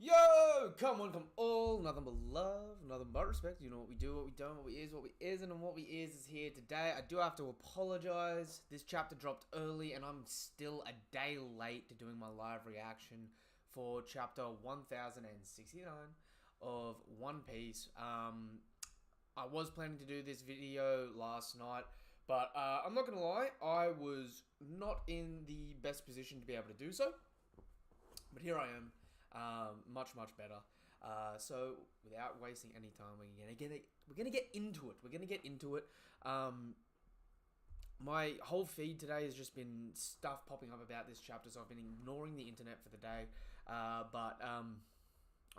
Yo, come all, nothing but love, nothing but respect. You know what we do, what we don't, what we is, what we isn't, and what we is here today. I do have to apologize. This chapter dropped early, and I'm still a day late to doing my live reaction for chapter 1069 of One Piece. I was planning to do this video last night, but I'm not gonna lie, I was not in the best position to be able to do so. But here I am. Much better. So without wasting any time, we're gonna get into it. My whole feed today has just been stuff popping up about this chapter, so I've been ignoring the internet for the day. But I'm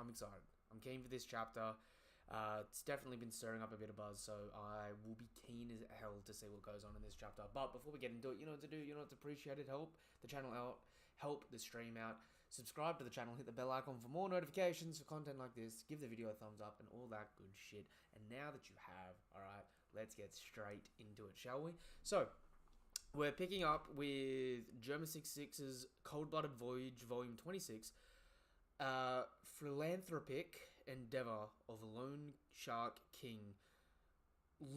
excited. I'm keen for this chapter. It's definitely been stirring up a bit of buzz, so I will be keen as hell to see what goes on in this chapter. But before we get into it, you know what to do, you know what to appreciate it, help the channel out, help the stream out, subscribe to the channel, hit the bell icon for more notifications for content like this, give the video a thumbs up, and all that good shit. And now that you have, alright, let's get straight into it, shall we? So, we're picking up with Germa 66's Cold-Blooded Voyage, Volume 26, philanthropic endeavor of Lone Shark King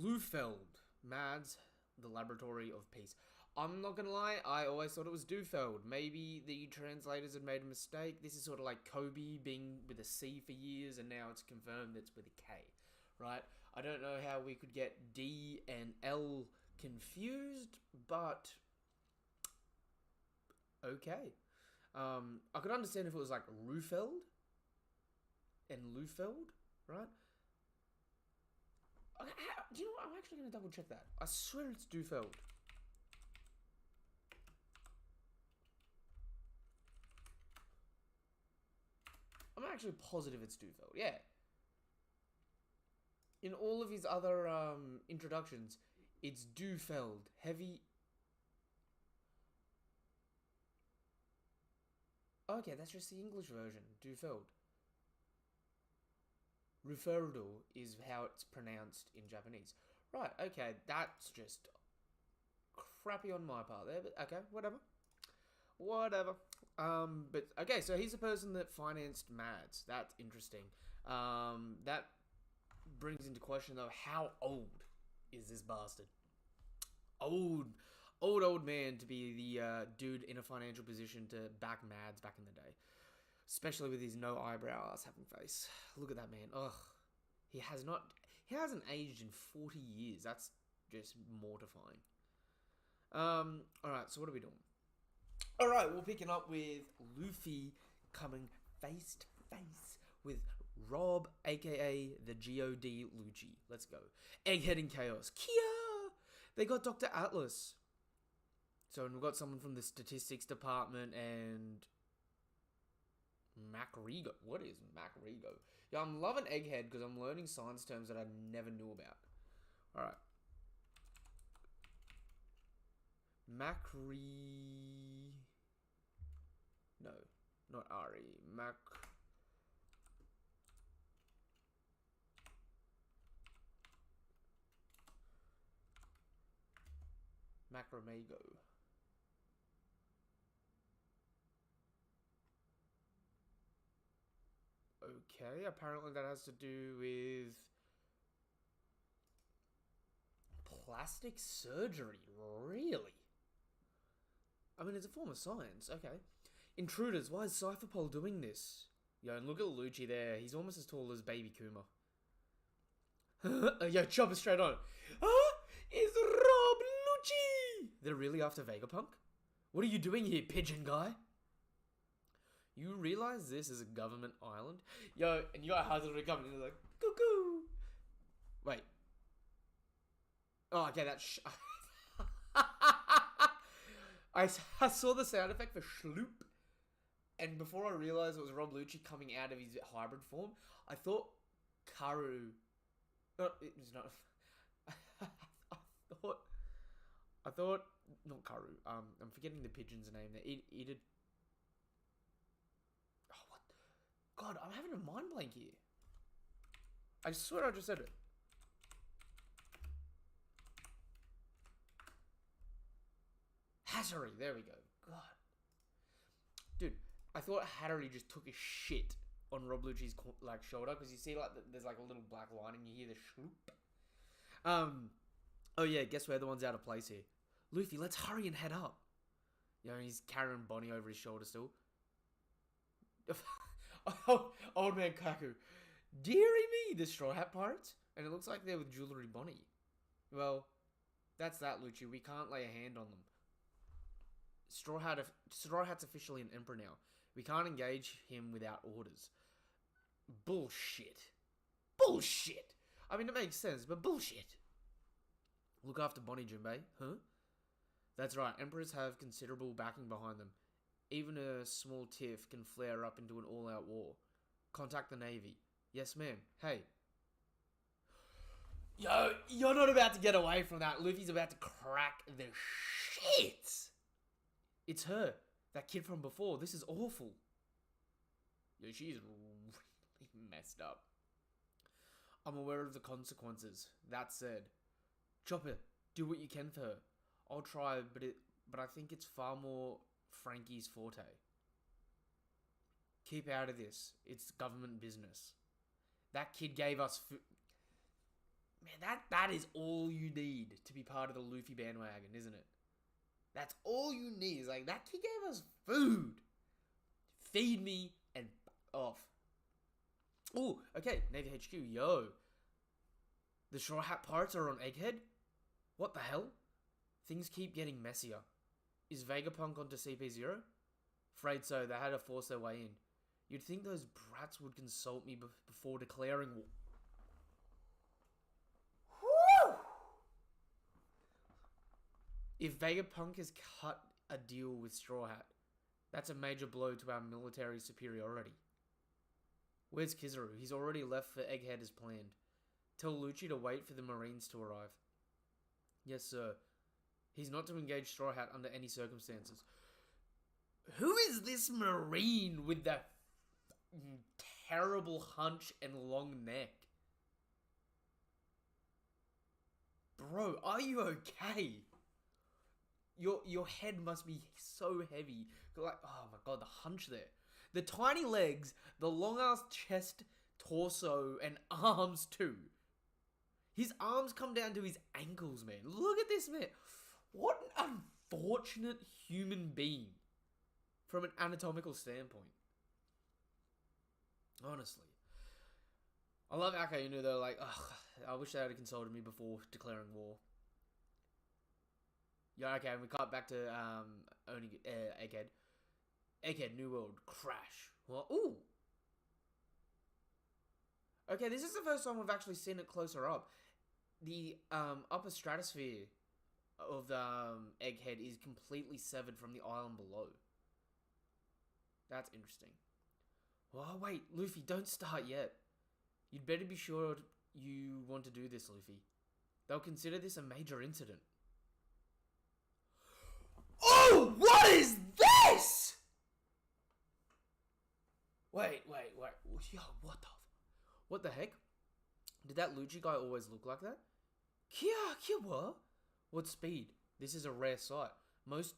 Lufeld, Mads, the Laboratory of Peace. I'm not gonna lie, I always thought it was Dufeld. Maybe the translators had made a mistake. This is sort of like Kobe being with a C for years, and now it's confirmed that it's with a K, right? I don't know how we could get D and L confused, but okay. I could understand if it was like Rufeld and Lufeld, right? Do you know what? I'm actually going to double check that. I swear it's Dufeld. I'm actually positive it's Dufeld, yeah. In all of his other introductions, it's Dufeld. Heavy... Okay, that's just the English version. Dufeld. Ruferdo is how it's pronounced in Japanese. Right, okay, that's just crappy on my part there, but okay, whatever. But okay, so he's the person that financed Mads. That's interesting. That brings into question though, how old is this bastard? Old man to be the dude in a financial position to back Mads back in the day. Especially with his no eyebrow ass having face. Look at that man. Ugh. He hasn't aged in 40 years. That's just mortifying. Alright, so what are we doing? Alright, we're picking up with Luffy coming face to face with Rob, aka the God Lucci. Let's go. Egghead and Chaos. Kia! They got Dr. Atlas. So we've got someone from the statistics department and Macrigo. What is Macrigo? Yeah, I'm loving Egghead because I'm learning science terms that I never knew about. Alright. No, not Ari. Macromago. Okay, apparently that has to do with plastic surgery. Really? I mean, it's a form of science. Okay. Intruders. Why is Cypherpole doing this? Yo, and look at Lucci there. He's almost as tall as Baby Kuma. Yo, chopper straight on. It's Rob Lucci! They're really after Vegapunk? What are you doing here, pigeon guy? You realize this is a government island? Yo, and you got Hazard coming in like, cuckoo! Wait. Oh, okay, that's... I saw the sound effect for Schloop, and before I realized it was Rob Lucci coming out of his hybrid form, I thought Karu... No, it was not... I thought... Not Karu. I'm forgetting the pigeon's name there. Oh, what? God, I'm having a mind blank here. I swear I just said it. Hattery, there we go. God. Dude, I thought Hattery just took a shit on Rob Lucci's like shoulder, because you see like there's like a little black line and you hear the shloop. Oh yeah, guess we're the ones out of place here. Luffy, let's hurry and head up. You know, he's carrying Bonnie over his shoulder still. Oh, old man Kaku. Deary me, the Straw Hat Pirates. And it looks like they're with Jewelry Bonnie. Well, that's that, Lucci. We can't lay a hand on them. Straw Hat's officially an emperor now. We can't engage him without orders. Bullshit. Bullshit. I mean, it makes sense, but bullshit. Look after Bonnie, Jinbei. Huh? That's right. Emperors have considerable backing behind them. Even a small tiff can flare up into an all-out war. Contact the Navy. Yes, ma'am. Hey. Yo, you're not about to get away from that. Luffy's about to crack the shit. It's her. That kid from before. This is awful. Yo, she's really messed up. I'm aware of the consequences. That said, Chopper, do what you can for her. I'll try, but I think it's far more Frankie's forte. Keep out of this. It's government business. That kid gave us food. Man, that is all you need to be part of the Luffy bandwagon, isn't it? That's all you need. Is like, that kid gave us food. Feed me and off. Oh, okay. Navy HQ. Yo. The Straw Hat Pirates are on Egghead? What the hell? Things keep getting messier. Is Vegapunk onto CP0? Afraid so. They had to force their way in. You'd think those brats would consult me before declaring war. Woo! If Vegapunk has cut a deal with Straw Hat, that's a major blow to our military superiority. Where's Kizaru? He's already left for Egghead as planned. Tell Lucci to wait for the Marines to arrive. Yes, sir. He's not to engage Straw Hat under any circumstances. Who is this Marine with that terrible hunch and long neck? Bro, are you okay? Your head must be so heavy. Like, oh my god, the hunch there. The tiny legs, the long ass chest, torso, and arms too. His arms come down to his ankles, man. Look at this, man. What an unfortunate human being. From an anatomical standpoint. Honestly. I love Akainu though, like, ugh, I wish they had consulted me before declaring war. Yeah, okay, and we cut back to, Egghead. Egghead, New World, Crash. What? Ooh! Okay, this is the first time we've actually seen it closer up. The, upper stratosphere of the, Egghead is completely severed from the island below. That's interesting. Oh, wait, Luffy, don't start yet. You'd better be sure you want to do this, Luffy. They'll consider this a major incident. Oh, what is this? Wait. Yo, what the heck? Did that Lucci guy always look like that? Kia, what? What speed? This is a rare sight. Most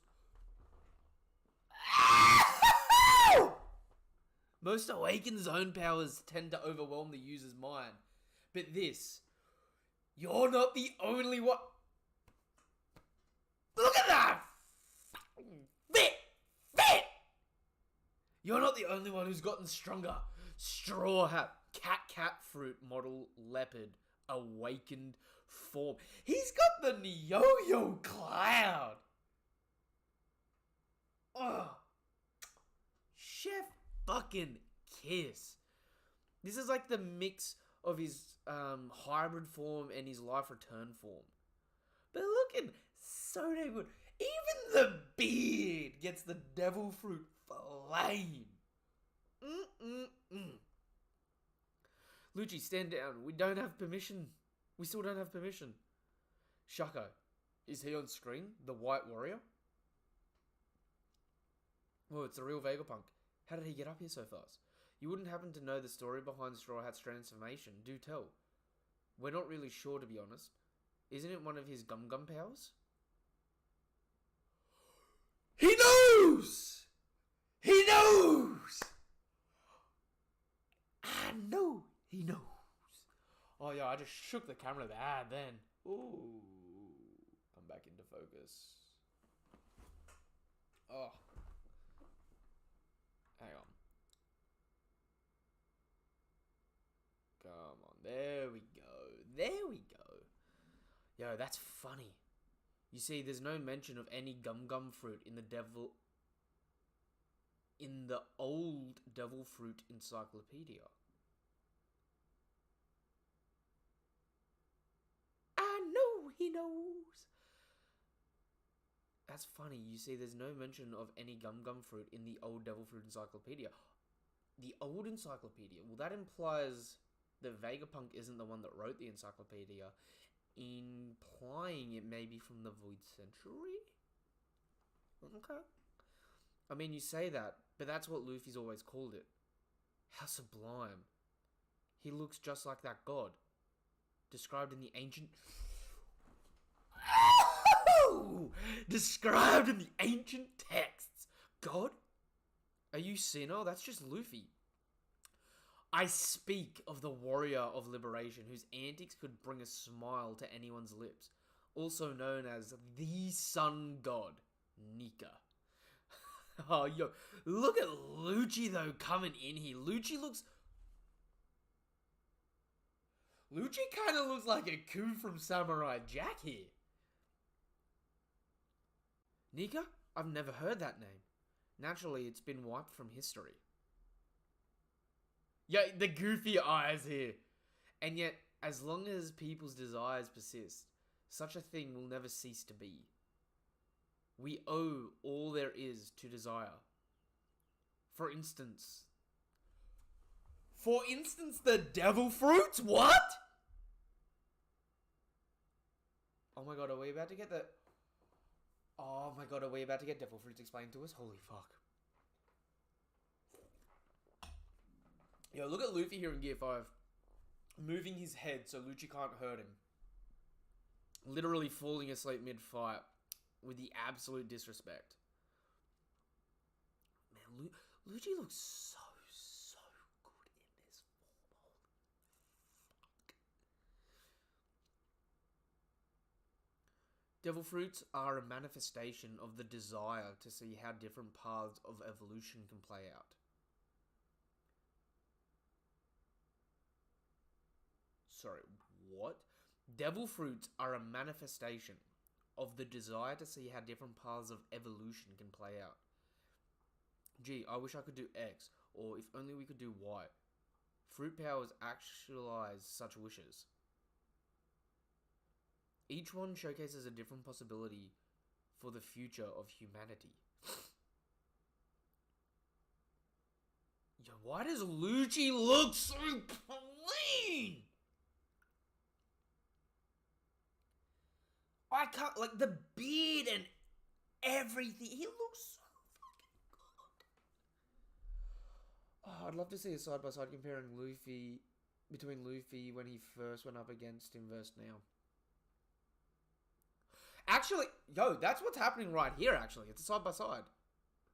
awakened zone powers tend to overwhelm the user's mind. But this, you're not the only one. Look at that! Fit! You're not the only one who's gotten stronger. Straw Hat, cat fruit model leopard, awakened form. He's got the yo-yo cloud. Oh, chef fucking kiss. This is like the mix of his hybrid form and his life return form. But looking so damn good. Even the beard gets the devil fruit flame. Lucci, stand down. We don't have permission. We still don't have permission. Shako, is he on screen? The White Warrior? Oh, it's the real Vegapunk. How did he get up here so fast? You wouldn't happen to know the story behind Straw Hat's transformation. Do tell. We're not really sure, to be honest. Isn't it one of his gum powers? He knows! He knows! know he knows. Oh yeah, I just shook the camera bad then. Ooh. Come back into focus. Oh. Hang on. Come on. There we go. There we go. Yo, that's funny. You see, there's no mention of any gum fruit in the old devil fruit encyclopedia. I know he knows. That's funny. You see, there's no mention of any gum fruit in the old devil fruit encyclopedia. The old encyclopedia? Well, that implies that Vegapunk isn't the one that wrote the encyclopedia, implying it may be from the Void Century? Okay. I mean, you say that, but that's what Luffy's always called it. How sublime. He looks just like that god, described in the ancient... described in the ancient texts. God? Are you Sinnoh? That's just Luffy. I speak of the warrior of liberation whose antics could bring a smile to anyone's lips, also known as the sun god, Nika. Oh, yo, look at Lucci though coming in here. Lucci kind of looks like a coup from Samurai Jack here. Nika? I've never heard that name. Naturally, it's been wiped from history. Yeah, the goofy eyes here. And yet, as long as people's desires persist, such a thing will never cease to be. We owe all there is to desire. For instance, the devil fruits? What? Oh my god, are we about to get the... Oh my god, are we about to get devil fruits explained to us? Holy fuck. Yo, look at Luffy here in Gear 5. Moving his head so Lucci can't hurt him. Literally falling asleep mid-fight with the absolute disrespect. Man, Lucci looks so good in this form. Holy fuck. Devil fruits are a manifestation of the desire to see how different paths of evolution can play out. Sorry, what? Devil fruits are a manifestation of the desire to see how different paths of evolution can play out. Gee, I wish I could do X, or if only we could do Y. Fruit powers actualize such wishes. Each one showcases a different possibility for the future of humanity. Yo, why does Lucci look so clean? I can't, like, the beard and everything. He looks so fucking good. Oh, I'd love to see a side-by-side comparing Luffy, between Luffy when he first went up against him versus now. Actually, yo, that's what's happening right here, actually. It's a side-by-side,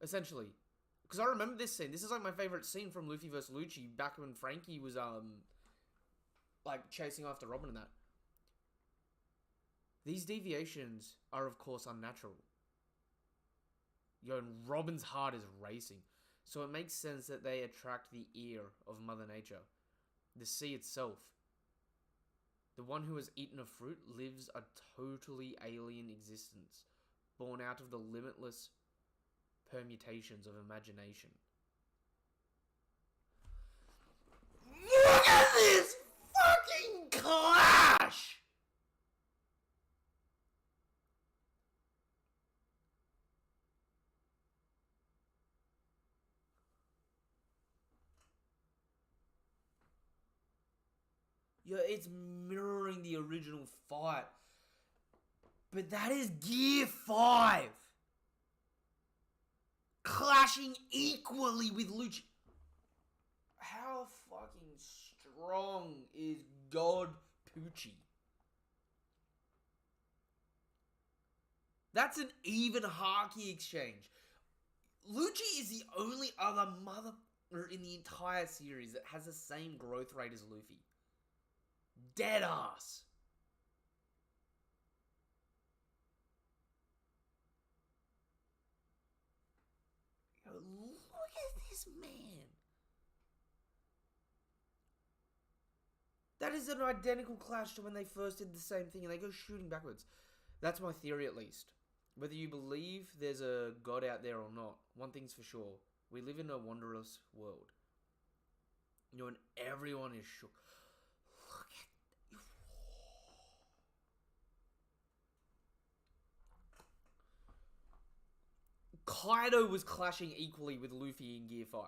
essentially. Because I remember this scene. This is, like, my favorite scene from Luffy versus Lucci back when Frankie was, like, chasing after Robin and that. These deviations are, of course, unnatural. Yo, and Robin's heart is racing. So it makes sense that they attract the ear of Mother Nature. The sea itself. The one who has eaten a fruit lives a totally alien existence, born out of the limitless permutations of imagination. Look at this fucking clash! Yeah, it's mirroring the original fight. But that is Gear 5. Clashing equally with Lucci. How fucking strong is God Poochie? That's an even Haki exchange. Lucci is the only other or in the entire series that has the same growth rate as Luffy. Dead ass. Yo, look at this man. That is an identical clash to when they first did the same thing and they go shooting backwards. That's my theory, at least. Whether you believe there's a god out there or not, one thing's for sure. We live in a wondrous world. You know, and everyone is shook. Look at... Kaido was clashing equally with Luffy in Gear 5.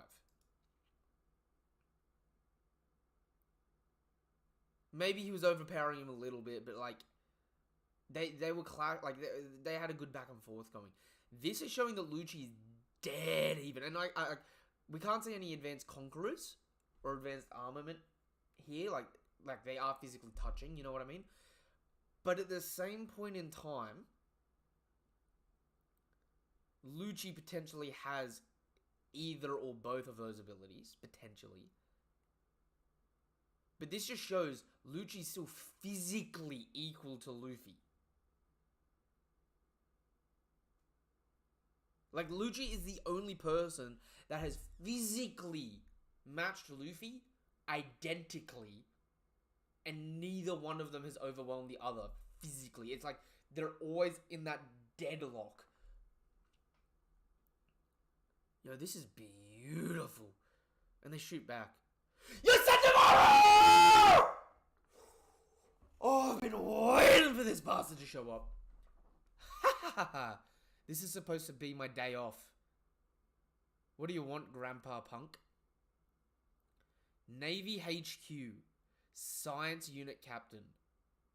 Maybe he was overpowering him a little bit, but like... They were they had a good back and forth going. This is showing that Lucci is dead even, and we can't see any advanced conquerors or advanced armament here. Like they are physically touching. You know what I mean? But at the same point in time, Lucci potentially has either or both of those abilities potentially. But this just shows Lucci's still physically equal to Luffy. Like, Lucci is the only person that has physically matched Luffy identically, and neither one of them has overwhelmed the other physically. It's like they're always in that deadlock. Yo, this is beautiful. And they shoot back. You said tomorrow! Oh, I've been waiting for this bastard to show up. Ha ha ha ha. This is supposed to be my day off. What do you want, Grandpa Punk? Navy HQ. Science Unit Captain.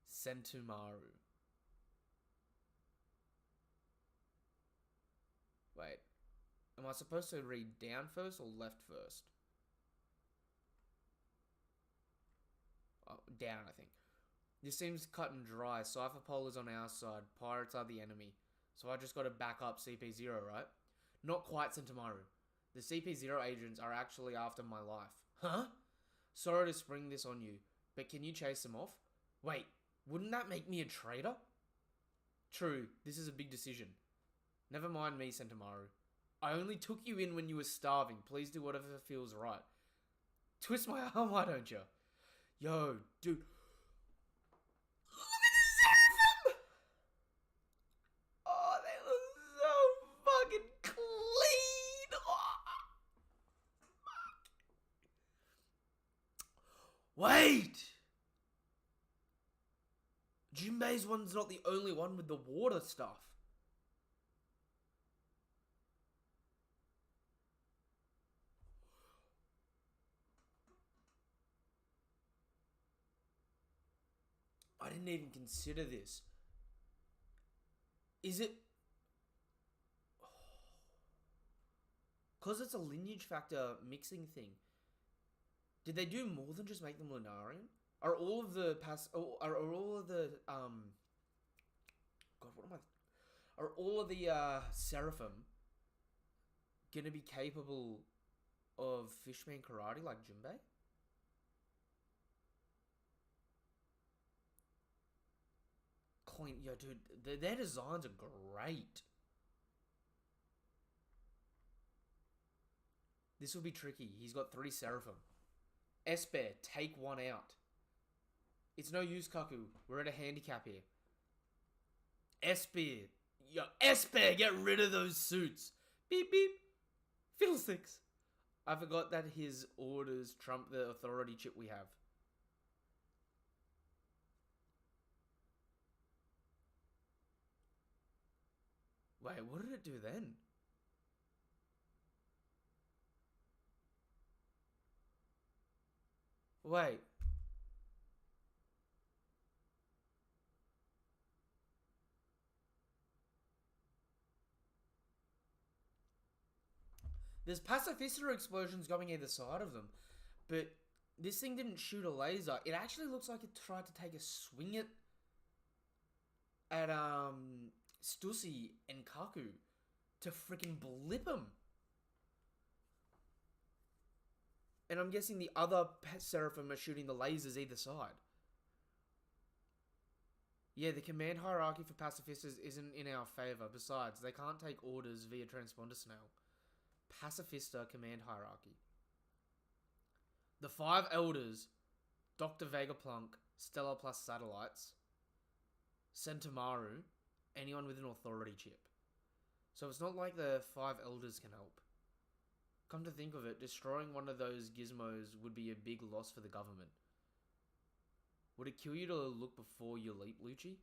Sentomaru. Wait. Am I supposed to read down first or left first? Oh, down, I think. This seems cut and dry. Cypherpole is on our side. Pirates are the enemy. So I just got to back up CP0, right? Not quite, Sentomaru. The CP0 agents are actually after my life. Huh? Sorry to spring this on you, but can you chase them off? Wait, wouldn't that make me a traitor? True, this is a big decision. Never mind me, Sentomaru. I only took you in when you were starving. Please do whatever feels right. Twist my arm, why don't you? Yo, dude. Wait! Jinbei's one's not the only one with the water stuff. I didn't even consider this. Is it... Because it's a lineage factor mixing thing. Did they do more than just make them Lunarian? Are all of the Are all of the Seraphim gonna be capable of Fishman Karate like Jinbei? Clean, yo, dude, their designs are great. This will be tricky. He's got 3 Seraphim. Esper, take one out. It's no use, Kaku. We're at a handicap here. Esper. Yo, Esper, get rid of those suits. Beep, beep. Fiddlesticks. I forgot that his orders trump the authority chip we have. Wait, what did it do then? Wait. There's pacifista explosions going either side of them, but this thing didn't shoot a laser. It actually looks like it tried to take a swing at Stussy and Kaku to freaking blip him. And I'm guessing the other Seraphim are shooting the lasers either side. Yeah, the command hierarchy for pacifistas isn't in our favor. Besides, they can't take orders via transponder snail. Pacifista command hierarchy. The 5 elders, Dr. Vegapunk, Stellar plus satellites, Centamaru, anyone with an authority chip. So it's not like the 5 elders can help. Come to think of it, destroying one of those gizmos would be a big loss for the government. Would it kill you to look before you leap, Lucci?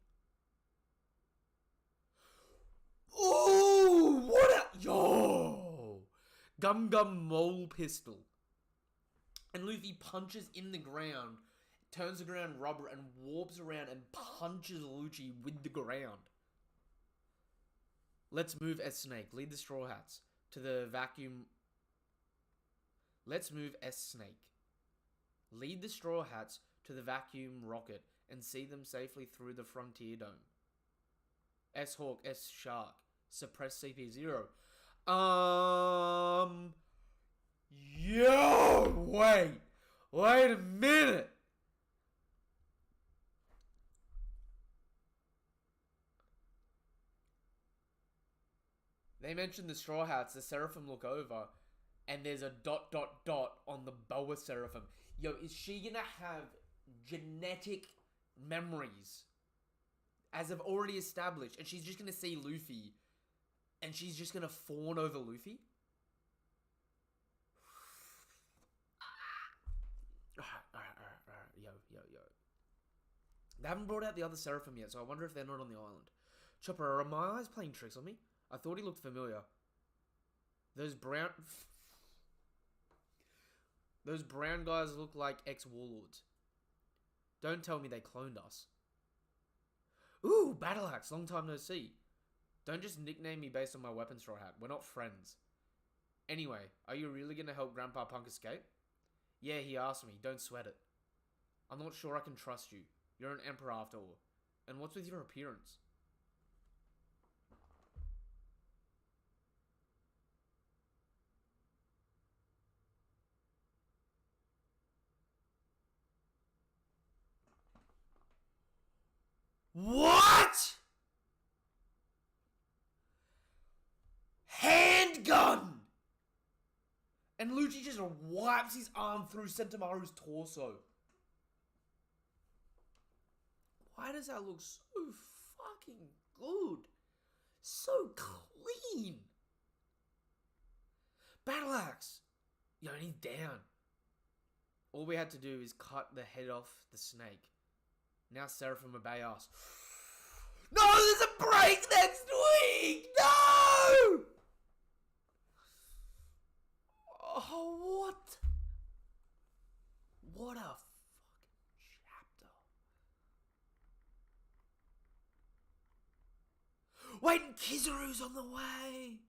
Ooh, what a... Yo! Gum Gum Mole Pistol. And Luffy punches in the ground, turns the ground rubber, and warps around and punches Lucci with the ground. Let's move S Snake. Lead the Straw Hats to the vacuum... Let's move S Snake. Lead the Straw Hats to the vacuum rocket and see them safely through the Frontier Dome. S Hawk, S Shark. Suppress CP0. Yo! Wait a minute! They mentioned the Straw Hats, the Seraphim look over, and there's a ... on the Boa Seraphim. Yo, is she gonna have genetic memories, as I've already established, and she's just gonna see Luffy, and she's just gonna fawn over Luffy? Alright. Yo. They haven't brought out the other Seraphim yet, so I wonder if they're not on the island. Chopper, are my eyes playing tricks on me? I thought he looked familiar. Those brown guys look like ex-warlords. Don't tell me they cloned us. Ooh, Battle Axe, long time no see. Don't just nickname me based on my weapon straw hat. We're not friends. Anyway, are you really gonna help Grandpa Punk escape? Yeah, he asked me. Don't sweat it. I'm not sure I can trust you. You're an emperor after all. And what's with your appearance? What? Handgun! And Lucci just wipes his arm through Sentamaru's torso. Why does that look so fucking good? So clean. Battle Axe. Yo, and he's down. All we had to do is cut the head off the snake. Now Seraphim obey us. No, there's a break next week! No! Oh, what? What a fucking chapter. Wait, and Kizaru's on the way!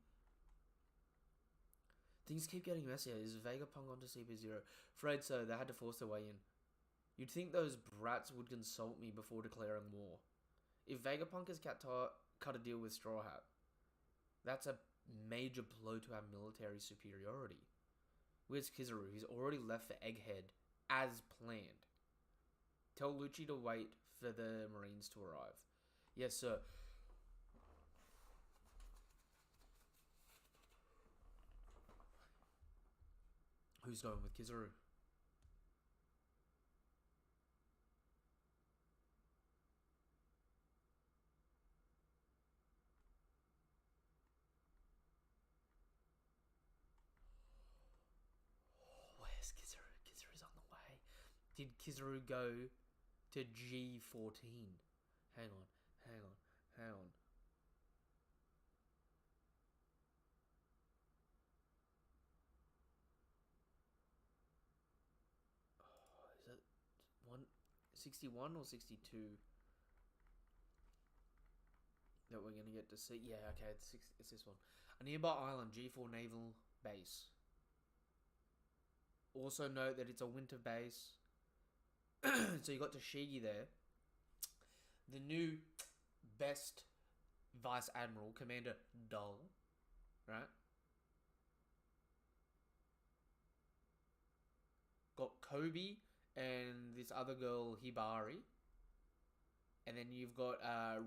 Things keep getting messier. Is Vegapunk onto CP0? Afraid so. They had to force their way in. You'd think those brats would consult me before declaring war. If Vegapunk has cut a deal with Straw Hat, that's a major blow to our military superiority. Where's Kizaru? He's already left for Egghead, as planned. Tell Lucci to wait for the Marines to arrive. Yes, sir. Who's going with Kizaru? Where's Kizaru? Kizaru's on the way. Did Kizaru go to G14? Hang on. Is it 61 or 62 that we're gonna get to see? Yeah, okay, it's this one. A nearby island, G4 Naval Base. Also note that it's a winter base. So you got Toshigi there. The new best Vice Admiral, Commander Dull, right? got Kobe and this other girl, Hibari. And then you've got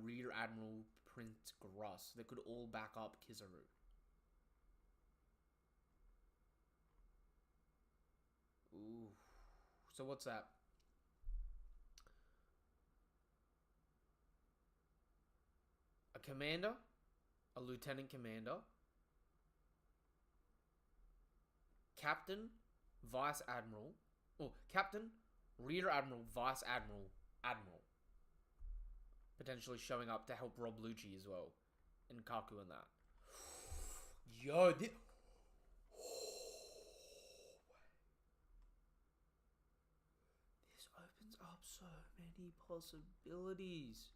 Rear Admiral Prince Gross that could all back up Kizaru. Ooh. So what's that? A commander, a lieutenant commander, captain, vice admiral, captain, rear admiral, vice admiral, admiral. Potentially showing up to help rob Lucci as well. And Kaku and that. Yo, this opens up so many possibilities.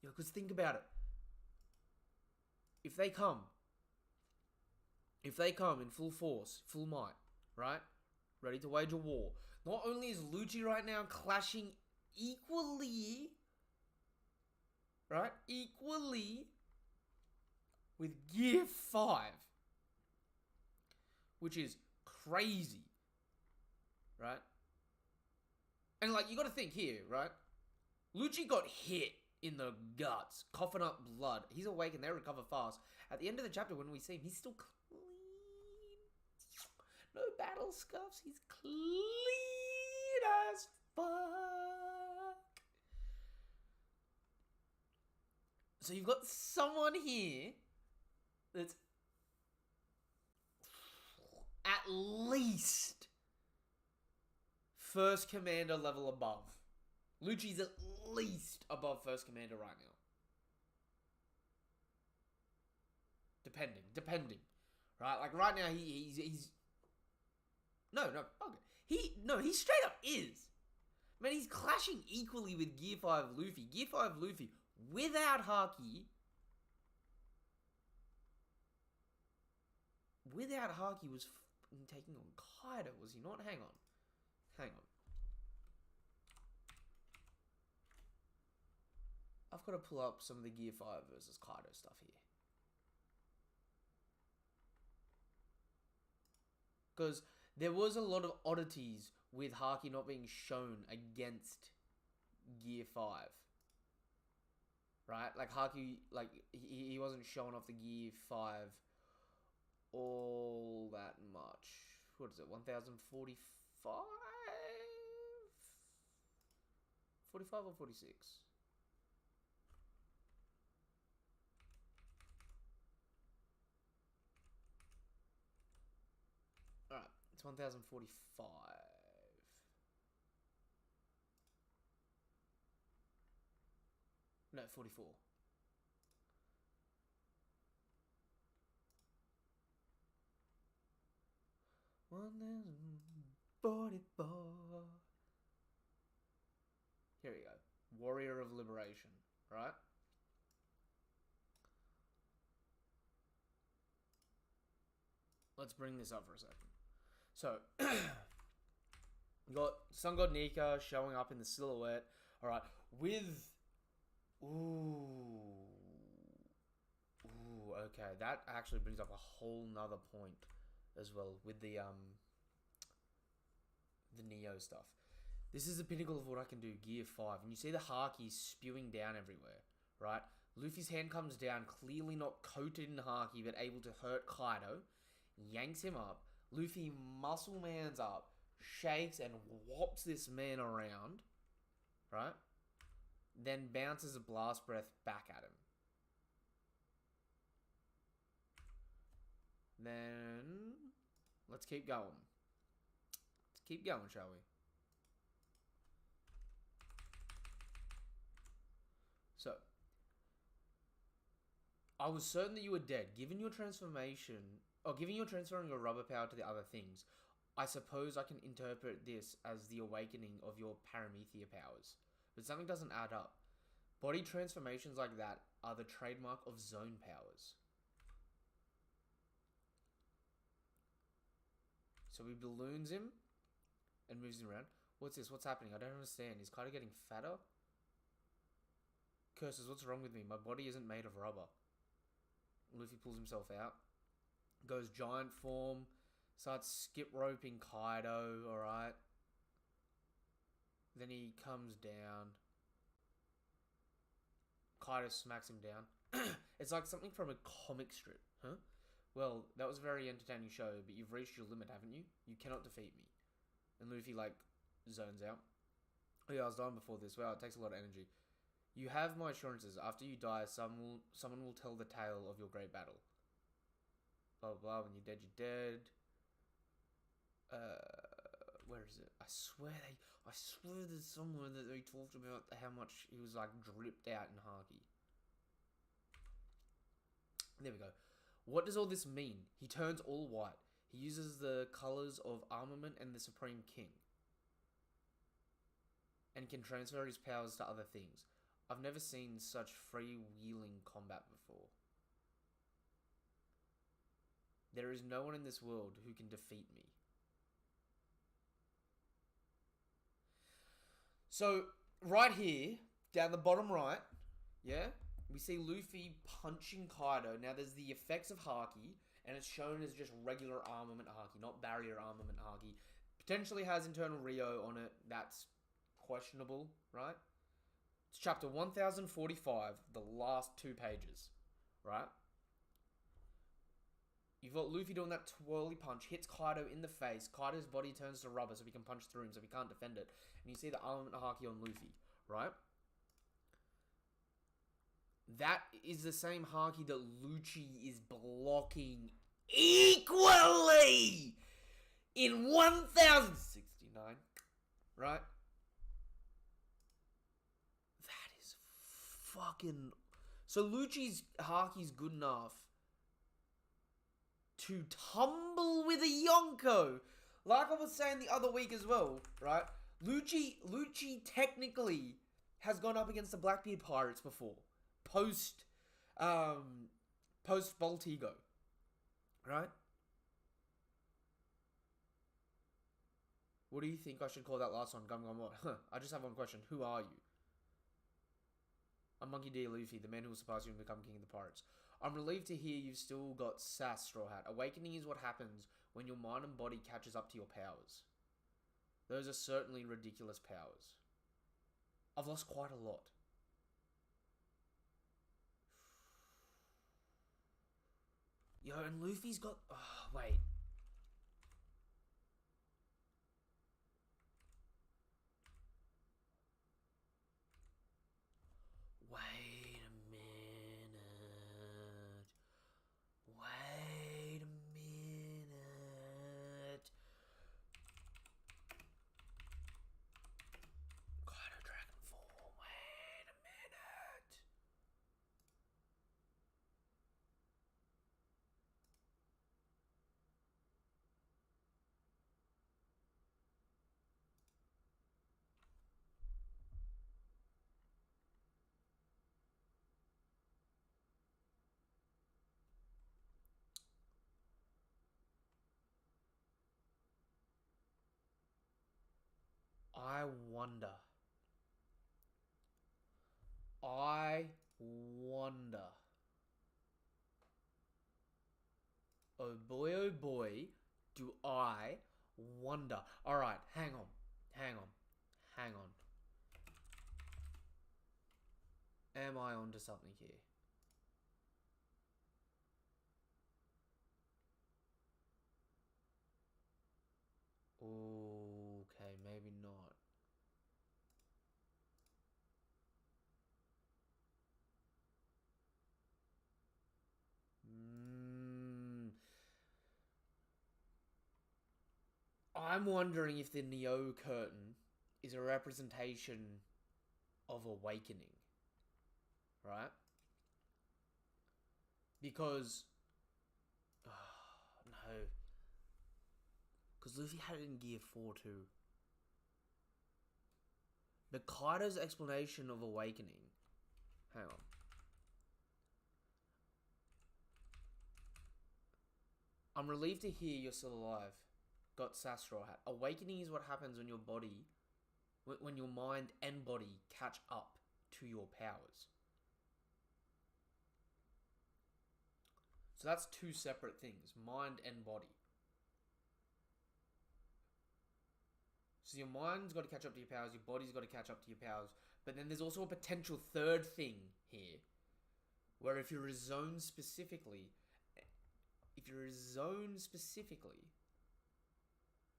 Yo, because think about it. If they come in full force, full might, right? Ready to wage a war. Not only is Lucci right now clashing equally, right? Equally with Gear 5. Which is crazy. Right? And like, you gotta think here, right? Lucci got hit in the guts, coughing up blood. He's awake and they recover fast. At the end of the chapter, when we see him, he's still clean. No battle scuffs. He's clean as fuck. So you've got someone here that's at least first commander level above. Lucci's at least above first commander right now. Depending. Right? Like right now he's No, okay. He straight up is. Man, he's clashing equally with Gear 5 Luffy. Gear 5 Luffy without Haki. Without Haki was taking on Kaido, was he not? Hang on. I've got to pull up some of the Gear 5 versus Kaido stuff here. Because there was a lot of oddities with Haki not being shown against Gear 5. Right? Like Haki, like he wasn't showing off the Gear 5 all that much. What is it? 1045? 45 or 46? Alright, it's 1045. No, 44. Here we go. Warrior of Liberation, right? Let's bring this up for a second. So, you got Sun God Nika showing up in the silhouette. Alright, with... Ooh, okay. That actually brings up a whole nother point as well with the Neo stuff. This is the pinnacle of what I can do, Gear 5. And you see the Haki spewing down everywhere, right? Luffy's hand comes down, clearly not coated in Haki, but able to hurt Kaido. Yanks him up. Luffy muscle mans up, shakes and whops this man around, right? Then bounces a blast breath back at him. Then let's keep going. Let's keep going, shall we? So, I was certain that you were dead. Given your transformation, or given your transferring your rubber power to the other things, I suppose I can interpret this as the awakening of your Paramethea powers. But something doesn't add up. Body transformations like that are the trademark of zone powers. So he balloons him and moves him around. What's this? What's happening? I don't understand. Is Kaido getting fatter? Curses, what's wrong with me? My body isn't made of rubber. Luffy pulls himself out. Goes giant form. Starts skip roping Kaido, alright? Then he comes down. Kaido smacks him down. It's like something from a comic strip, huh? Well, that was a very entertaining show, but you've reached your limit, haven't you? You cannot defeat me. And Luffy, like, zones out. Oh yeah, I was dying before this. Wow, it takes a lot of energy. You have my assurances. After you die, someone will tell the tale of your great battle. Blah, blah, blah. When you're dead, you're dead. Where is it? I swear there's somewhere that they talked about how much he was, like, dripped out in Haki. There we go. What does all this mean? He turns all white. He uses the colors of armament and the Supreme King. And can transfer his powers to other things. I've never seen such freewheeling combat before. There is no one in this world who can defeat me. So, right here, down the bottom right, yeah, we see Luffy punching Kaido. Now, there's the effects of Haki, and it's shown as just regular armament Haki, not barrier armament Haki. Potentially has internal Rio on it. That's questionable, right? It's chapter 1045, the last 2 pages, right? You've got Luffy doing that twirly punch, hits Kaido in the face. Kaido's body turns to rubber so he can punch through him, so he can't defend it. And you see the armament Haki on Luffy, right? That is the same Haki that LUCCI is blocking equally in 1069, right? That is fucking... So LUCCI's Haki's good enough to tumble with a Yonko. Like I was saying the other week as well, right? LUCCI technically has gone up against the Blackbeard Pirates before. Post Boltigo, right? What do you think I should call that last one? Gum Gum what? I just have one question. Who are you? I'm Monkey D. Luffy, the man who will surpass you and become king of the pirates. I'm relieved to hear you've still got sass, Straw Hat. Awakening is what happens when your mind and body catches up to your powers. Those are certainly ridiculous powers. I've lost quite a lot. Yo, and Luffy's got... Oh, wait. Wait a minute. Wait a minute. Kaido Dragon Form. Wait a minute. I wonder. Oh boy, do I wonder. Alright, hang on. Am I onto something here? Okay, maybe not. I'm wondering if the Neo curtain is a representation of awakening. Right? Because... no. Because Luffy had it in Gear 4 too. But Kaido's explanation of awakening... Hang on. I'm relieved to hear you're still alive. Got sass, Straw Hat. Awakening is what happens when your body... when your mind and body catch up to your powers. So that's 2 separate things. Mind and body. So your mind's got to catch up to your powers, your body's got to catch up to your powers. But then there's also a potential third thing here, where if you're a zone specifically,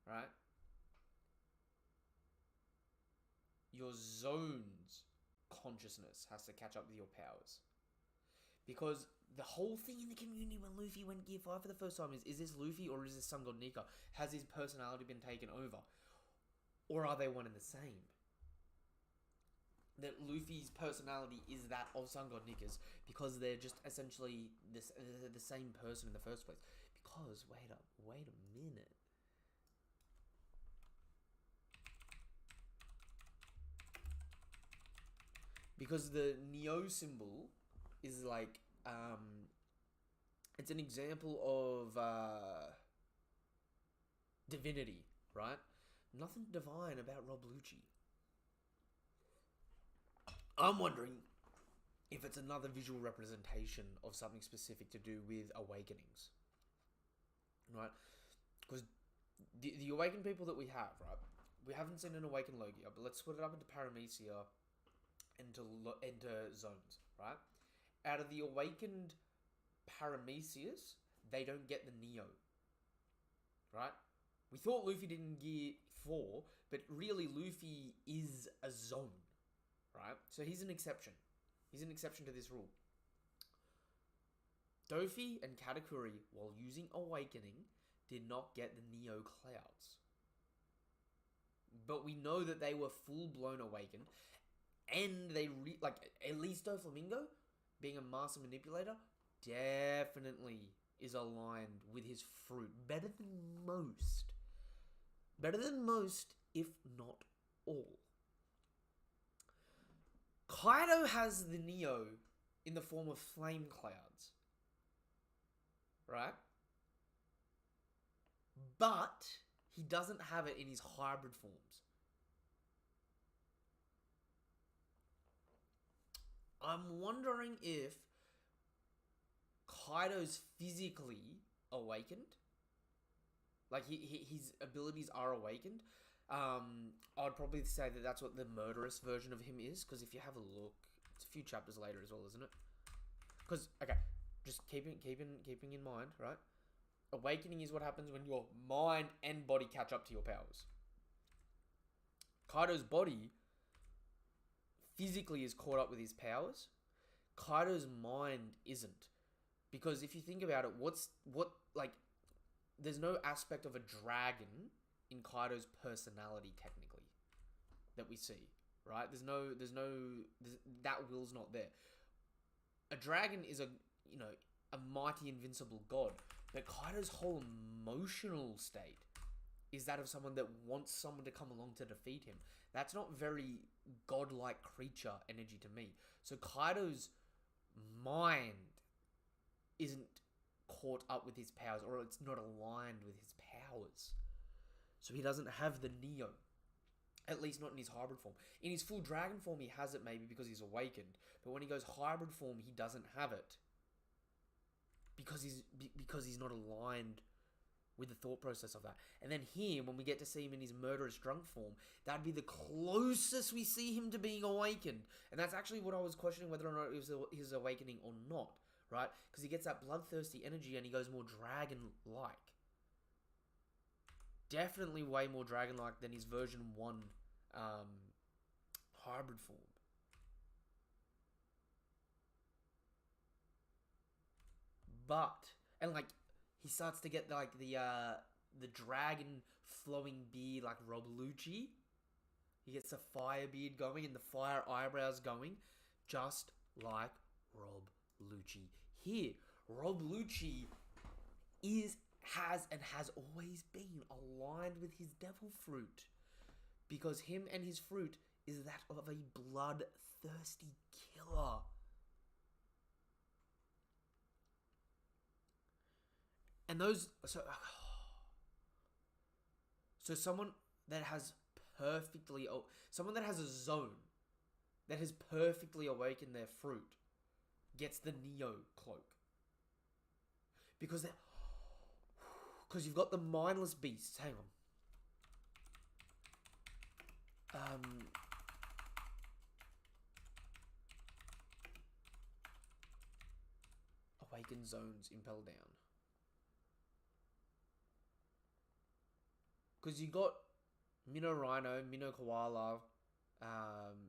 right, your zone's consciousness has to catch up with your powers. Because the whole thing in the community when Luffy went Gear 5 for the first time is this Luffy or is this Sun God Nika? Has his personality been taken over? Or are they one and the same? That Luffy's personality is that of Sun God Nika's because they're just essentially the same person in the first place. Because, wait a minute. Because the Neo symbol is like, it's an example of divinity, right? Nothing divine about Rob Lucci. I'm wondering if it's another visual representation of something specific to do with awakenings, right? Because the awakened people that we have, right? We haven't seen an awakened Logia, but let's split it up into Paramecia, into zones, right? Out of the awakened Paramecias, they don't get the Neo, right? We thought Luffy did in Gear 4, but really Luffy is a zone, right? So he's an exception. He's an exception to this rule. Dofi and Katakuri, while using Awakening, did not get the Neo Clouds. But we know that they were full-blown awakened, and they, at least Doflamingo, being a master manipulator, definitely is aligned with his fruit. Better than most. Better than most, if not all. Kaido has the Neo in the form of flame clouds. Right? But he doesn't have it in his hybrid forms. I'm wondering if Kaido's physically awakened. Like, his abilities are awakened. I'd probably say that that's what the murderous version of him is. Because if you have a look, it's a few chapters later as well, isn't it? Because, okay, just keeping in mind, right? Awakening is what happens when your mind and body catch up to your powers. Kaido's body physically is caught up with his powers. Kaido's mind isn't. Because if you think about it, there's no aspect of a dragon in Kaido's personality technically that we see, right? That will's not there. A dragon is a mighty invincible god, but Kaido's whole emotional state is that of someone that wants someone to come along to defeat him. That's not very godlike creature energy to me. So Kaido's mind isn't caught up with his powers, or it's not aligned with his powers. So he doesn't have the Neo. At least not in his hybrid form. In his full dragon form, he has it maybe because he's awakened. But when he goes hybrid form, he doesn't have it. Because he's not aligned with the thought process of that. And then here, when we get to see him in his murderous drunk form, that'd be the closest we see him to being awakened. And that's actually what I was questioning, whether or not it was his awakening or not. Right? Because he gets that bloodthirsty energy and he goes more dragon-like. Definitely way more dragon-like than his version 1 hybrid form. But, and like, he starts to get like the dragon flowing beard like Rob Lucci. He gets the fire beard going and the fire eyebrows going, just like Rob Lucci. Here, Rob Lucci has always been aligned with his devil fruit. Because him and his fruit is that of a bloodthirsty killer. And so someone that has someone that has a zone that has perfectly awakened their fruit gets the Neo cloak. Because you've got the mindless beasts. Hang on. Awakened zones impel down. Because you got Minnow Rhino, Minnow Koala,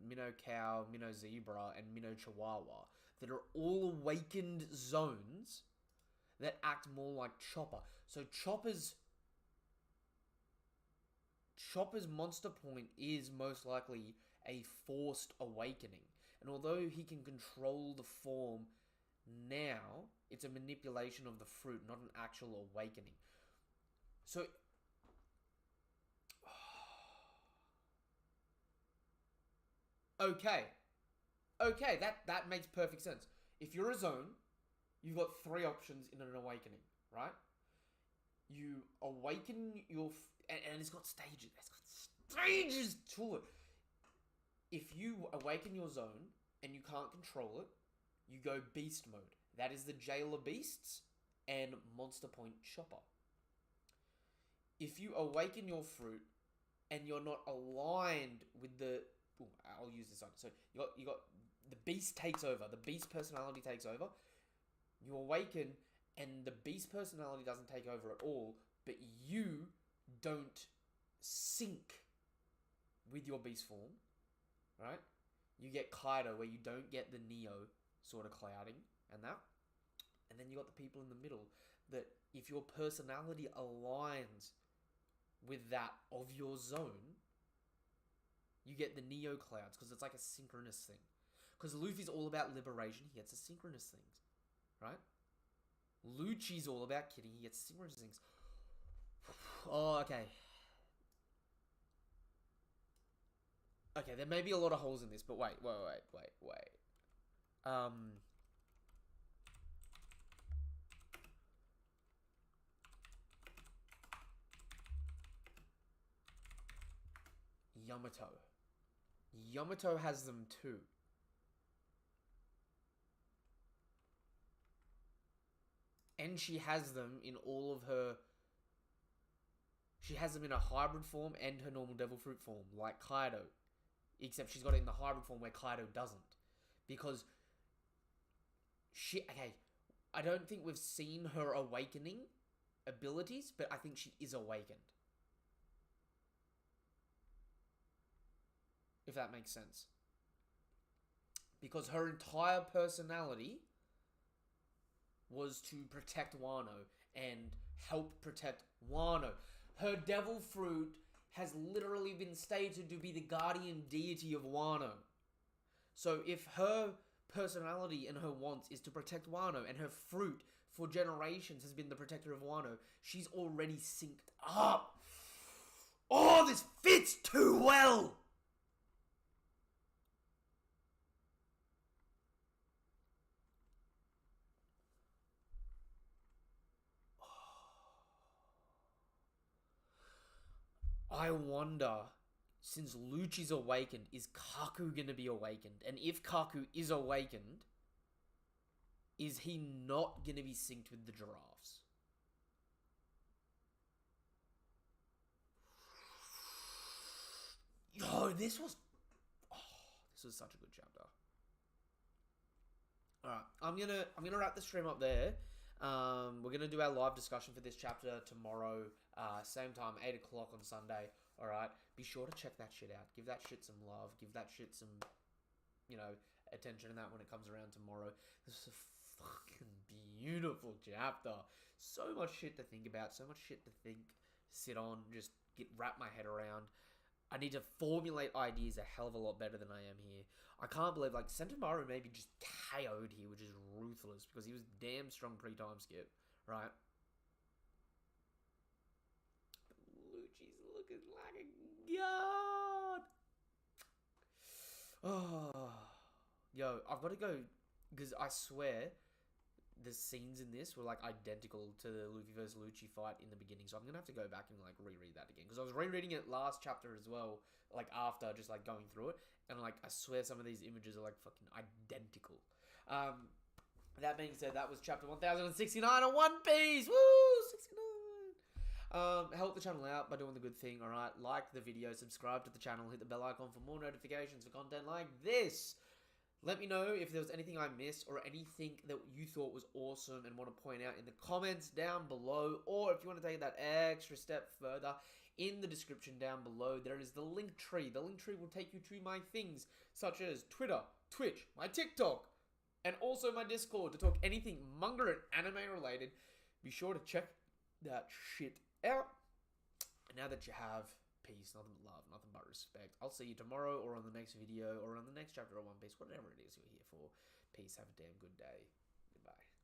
Minnow Cow, Minnow Zebra, and Minnow Chihuahua that are all awakened zones that act more like Chopper. So Chopper's monster point is most likely a forced awakening. And although he can control the form now, it's a manipulation of the fruit, not an actual awakening. So okay, that makes perfect sense. If you're a zone, you've got 3 options in an awakening, right? You awaken your... and it's got stages. It's got stages to it. If you awaken your zone and you can't control it, you go beast mode. That is the Jailer Beasts and Monster Point Chopper. If you awaken your fruit and you're not aligned with the... Ooh, I'll use this one. So you got the beast takes over. The beast personality takes over. You awaken and the beast personality doesn't take over at all, but you don't sync with your beast form, right? You get Kaido, where you don't get the Neo sort of clouding and that. And then you got the people in the middle that if your personality aligns with that of your zone, you get the Neo clouds, because it's like a synchronous thing. Because Luffy's all about liberation, he gets the synchronous things, right? Lucci's all about kidding, he gets synchronous things. Oh, okay. Okay, there may be a lot of holes in this, but wait. Yamato has them too. And she has them in all of her... She has them in a hybrid form and her normal devil fruit form, like Kaido. Except she's got it in the hybrid form where Kaido doesn't. Because she... Okay, I don't think we've seen her awakening abilities, but I think she is awakened. If that makes sense. Because her entire personality was to protect Wano and help protect Wano. Her devil fruit has literally been stated to be the guardian deity of Wano. So if her personality and her wants is to protect Wano, and her fruit for generations has been the protector of Wano, she's already synced up. Oh, this fits too well! I wonder, since Lucci's awakened, is Kaku gonna be awakened? And if Kaku is awakened, is he not gonna be synced with the giraffes? Yo, this was such a good chapter. Alright, I'm gonna wrap the stream up there. We're gonna do our live discussion for this chapter tomorrow, same time, 8 o'clock on Sunday. Alright, be sure to check that shit out. Give that shit some love. Give that shit some, attention and that when it comes around tomorrow. This is a fucking beautiful chapter. So much shit to think about. So much shit to sit on, just wrap my head around. I need to formulate ideas a hell of a lot better than I am here. I can't believe, Sentomaru maybe just KO'd here, which is ruthless, because he was damn strong pre-time skip, right? Lucci's looking like a god! Oh. Yo, I've got to go, because I swear the scenes in this were, identical to the Luffy vs. Lucci fight in the beginning, so I'm going to have to go back and, reread that again, because I was rereading it last chapter as well, after just, going through it, and, I swear some of these images are, fucking identical. That being said, that was chapter 1069 of One Piece! Woo! 69! Help the channel out by doing the good thing, alright? Like the video, subscribe to the channel, hit the bell icon for more notifications for content like this. Let me know if there was anything I missed or anything that you thought was awesome and want to point out in the comments down below. Or if you want to take that extra step further, in the description down below, there is the link tree. The link tree will take you to my things such as Twitter, Twitch, my TikTok, and also my Discord to talk anything manga and anime related. Be sure to check that shit out. And now that you have, peace, nothing but love, nothing but respect. I'll see you tomorrow or on the next video or on the next chapter of One Piece, whatever it is you're here for. Peace, have a damn good day. Goodbye.